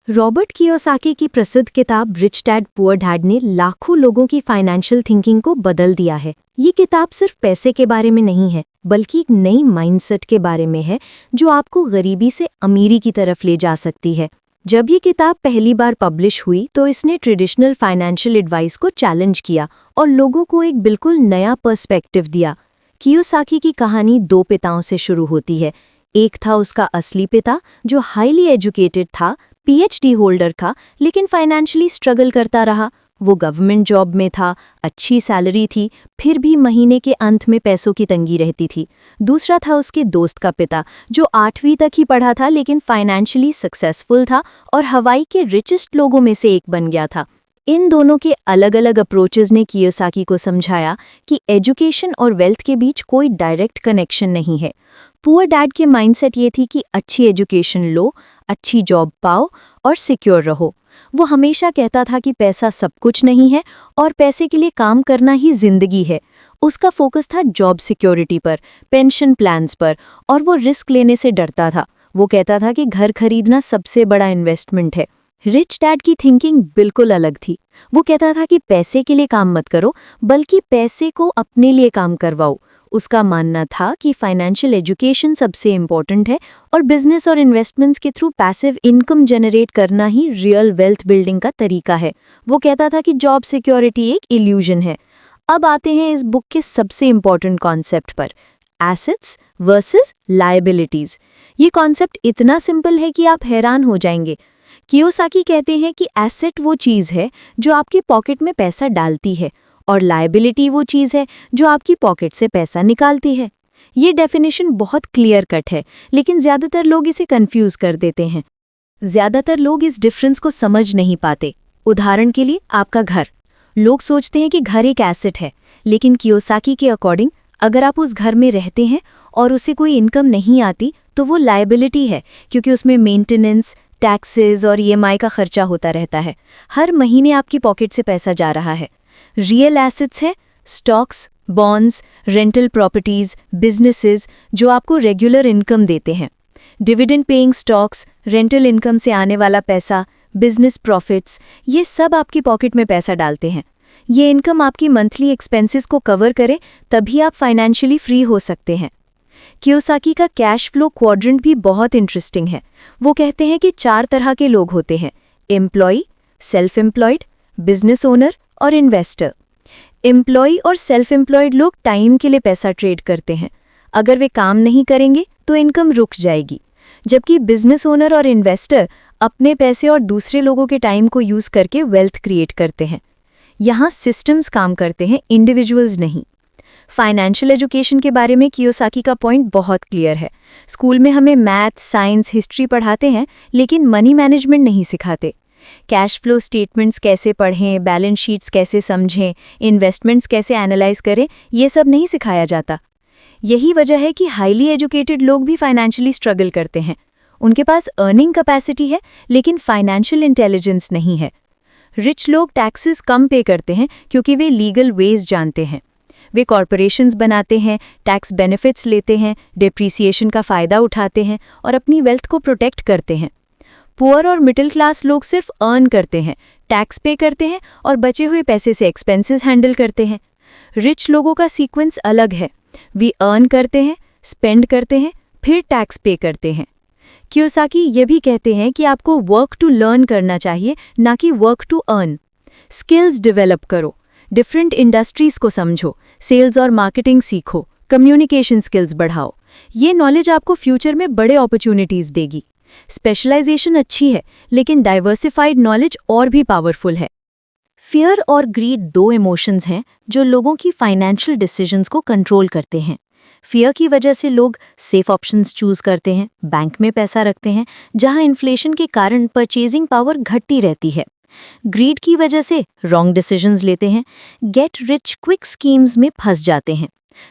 Robert Kiyosaki की प्रसिद्ध किताब रिच डैड पुअर डैड ने लाखों लोगों की फाइनेंशियल थिंकिंग को बदल दिया है। ये किताब सिर्फ पैसे के बारे में नहीं है, बल्कि एक नई माइंडसेट के बारे में है जो आपको गरीबी से अमीरी की तरफ ले जा सकती है। जब ये किताब पहली बार पब्लिश हुई तो इसने ट्रेडिशनल फाइनेंशियल एडवाइस को चैलेंज किया और लोगों को एक बिल्कुल नया पर्सपेक्टिव दिया। कियोसाकी की कहानी दो पिताओं से शुरू होती है। एक था उसका असली पिता जो हाईली एजुकेटेड था, पीएचडी होल्डर था, लेकिन फाइनेंशियली स्ट्रगल करता रहा। वो गवर्नमेंट जॉब में था, अच्छी सैलरी थी, फिर भी महीने के अंत में पैसों की तंगी रहती थी। दूसरा था उसके दोस्त का पिता जो 8वीं तक ही पढ़ा था, लेकिन फाइनेंशियली सक्सेसफुल था और हवाई के रिचेस्ट लोगों में से एक बन गया था। इन दोनों के अलग अलग अप्रोचेस ने कियोसाकी को समझाया कि एजुकेशन और वेल्थ के बीच कोई डायरेक्ट कनेक्शन नहीं है। पुअर डैड के माइंडसेट ये थी कि अच्छी एजुकेशन लो, अच्छी जॉब पाओ और सिक्योर रहो। वो हमेशा कहता था कि पैसा सब कुछ नहीं है और पैसे के लिए काम करना ही जिंदगी है। उसका फोकस था जॉब सिक्योरिटी पर, पेंशन प्लान्स पर, और वो रिस्क लेने से डरता था। वो कहता था कि घर खरीदना सबसे बड़ा इन्वेस्टमेंट है। रिच डैड की थिंकिंग बिल्कुल अलग थी। वो कहता था कि पैसे के लिए काम मत करो, बल्कि पैसे को अपने लिए काम करवाओ। उसका मानना था कि फाइनेंशियल एजुकेशन सबसे इम्पोर्टेंट है और बिजनेस और इन्वेस्टमेंट्स के थ्रू पैसिव इनकम जनरेट करना ही रियल वेल्थ बिल्डिंग का तरीका है। वो कहता था कि जॉब सिक्योरिटी एक इल्यूजन है। अब आते हैं इस बुक के सबसे इम्पोर्टेंट कॉन्सेप्ट पर, एसेट्स वर्सेस लायबिलिटीज। ये कॉन्सेप्ट इतना सिंपल है कि आप हैरान हो जाएंगे। कियोसाकी कहते हैं कि एसेट वो चीज़ है जो आपके पॉकेट में पैसा डालती है और लायबिलिटी वो चीज़ है जो आपकी पॉकेट से पैसा निकालती है। ये डेफिनेशन बहुत क्लियर कट है, लेकिन ज़्यादातर लोग इसे कंफ्यूज कर देते हैं। ज़्यादातर लोग इस डिफरेंस को समझ नहीं पाते। उदाहरण के लिए आपका घर। लोग सोचते हैं कि घर एक एसेट है, लेकिन कियोसाकी के अकॉर्डिंग अगर आप उस घर में रहते हैं और उसे कोई इनकम नहीं आती तो वो लायबिलिटी है, क्योंकि उसमें मेंटेनेंस, टैक्सेस और ईएमआई का खर्चा होता रहता है। हर महीने आपकी पॉकेट से पैसा जा रहा है। रियल एसेट्स हैं stocks, bonds, rental properties, businesses जो आपको रेगुलर इनकम देते हैं। Dividend paying stocks, rental income से आने वाला पैसा, बिजनेस प्रॉफिट्स, ये सब आपकी पॉकेट में पैसा डालते हैं। ये इनकम आपकी मंथली एक्सपेंसेस को कवर करे, तभी आप फाइनेंशियली फ्री हो सकते हैं। कियोसाकी का कैश फ्लो क्वाड्रेंट भी बहुत इंटरेस्टिंग है। वो कहते हैं कि 4 तरह के लोग होते हैं, employ, self employed, business owner और इन्वेस्टर। एम्प्लॉय और सेल्फ एम्प्लॉयड लोग टाइम के लिए पैसा ट्रेड करते हैं। अगर वे काम नहीं करेंगे तो इनकम रुक जाएगी। जबकि बिजनेस ओनर और इन्वेस्टर अपने पैसे और दूसरे लोगों के टाइम को यूज करके वेल्थ क्रिएट करते हैं। यहाँ सिस्टम्स काम करते हैं, इंडिविजुअल्स नहीं। फाइनेंशियल एजुकेशन के बारे में कियोसाकी का पॉइंट बहुत क्लियर है। स्कूल में हमें मैथ, साइंस, हिस्ट्री पढ़ाते हैं, लेकिन मनी मैनेजमेंट नहीं सिखाते। कैश फ्लो स्टेटमेंट्स कैसे पढ़ें, बैलेंस शीट्स कैसे समझें, इन्वेस्टमेंट्स कैसे एनालाइज करें, ये सब नहीं सिखाया जाता। यही वजह है कि हाईली एजुकेटेड लोग भी फाइनेंशियली स्ट्रगल करते हैं। उनके पास अर्निंग कैपेसिटी है, लेकिन फाइनेंशियल इंटेलिजेंस नहीं है। रिच लोग टैक्सेस कम पे करते हैं क्योंकि वे लीगल वेज जानते हैं। वे कॉरपोरेशंस बनाते हैं, टैक्स बेनिफिट्स लेते हैं, डिप्रिसिएशन का फ़ायदा उठाते हैं और अपनी वेल्थ को प्रोटेक्ट करते हैं। पुअर और मिडिल क्लास लोग सिर्फ अर्न करते हैं, टैक्स पे करते हैं और बचे हुए पैसे से एक्सपेंसेस हैंडल करते हैं। रिच लोगों का सीक्वेंस अलग है। वे अर्न करते हैं, स्पेंड करते हैं, फिर टैक्स पे करते हैं। कियोसाकी ये भी कहते हैं कि आपको वर्क टू लर्न करना चाहिए, ना कि work to earn. Skills develop करो, डिफरेंट इंडस्ट्रीज को समझो, सेल्स और मार्केटिंग सीखो, कम्युनिकेशन स्किल्स बढ़ाओ। ये नॉलेज आपको फ्यूचर में बड़े अपॉर्चुनिटीज देगी। स्पेशलाइजेशन अच्छी है, लेकिन डाइवर्सिफाइड नॉलेज और भी पावरफुल है। फियर और ग्रीड 2 इमोशंस हैं जो लोगों की फाइनेंशियल डिसीजंस को कंट्रोल करते हैं। फियर की वजह से लोग सेफ ऑप्शंस चूज करते हैं, बैंक में पैसा रखते हैं, जहां इन्फ्लेशन के कारण परचेजिंग पावर घटती रहती है। ग्रीड की वजह से रॉन्ग डिसीजंस लेते हैं, गेट रिच क्विक स्कीम्स में फंस जाते हैं।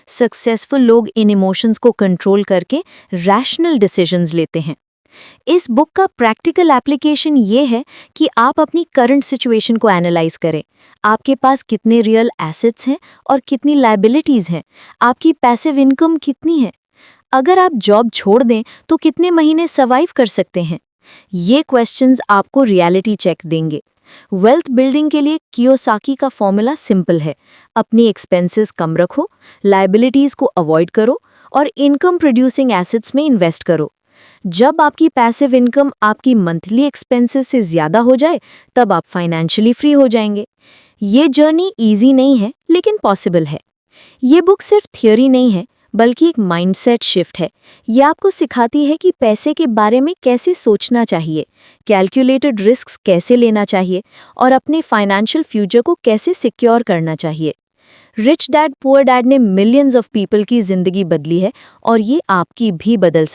सक्सेसफुल लोग इन इमोशंस को कंट्रोल करके रैशनल डिसीजंस लेते हैं। इस बुक का प्रैक्टिकल एप्लीकेशन ये है कि आप अपनी करंट सिचुएशन को एनालाइज करें। आपके पास कितने रियल एसेट्स हैं और कितनी लायबिलिटीज हैं, आपकी पैसिव इनकम कितनी है। अगर आप जॉब छोड़ दें तो कितने महीने सर्वाइव कर सकते हैं। ये क्वेश्चंस आपको रियलिटी चेक देंगे। वेल्थ बिल्डिंग के लिए कियोसाकी का फॉर्मूला सिंपल है। अपनी एक्सपेंसेस कम रखो, लायबिलिटीज को अवॉइड करो और इनकम प्रोड्यूसिंग एसेट्स में इन्वेस्ट करो। जब आपकी पैसिव इनकम आपकी मंथली एक्सपेंसेस से ज़्यादा हो जाए, तब आप फाइनेंशियली फ्री हो जाएंगे। ये जर्नी ईजी नहीं है, लेकिन पॉसिबल है। ये बुक सिर्फ थियोरी नहीं है, बल्कि एक माइंडसेट शिफ्ट है। ये आपको सिखाती है कि पैसे के बारे में कैसे सोचना चाहिए, कैलकुलेटेड रिस्क्स कैसे लेना चाहिए और अपने फाइनेंशियल फ्यूचर को कैसे सिक्योर करना चाहिए। रिच डैड पुअर डैड ने मिलियंस ऑफ पीपल की जिंदगी बदली है और ये आपकी भी बदल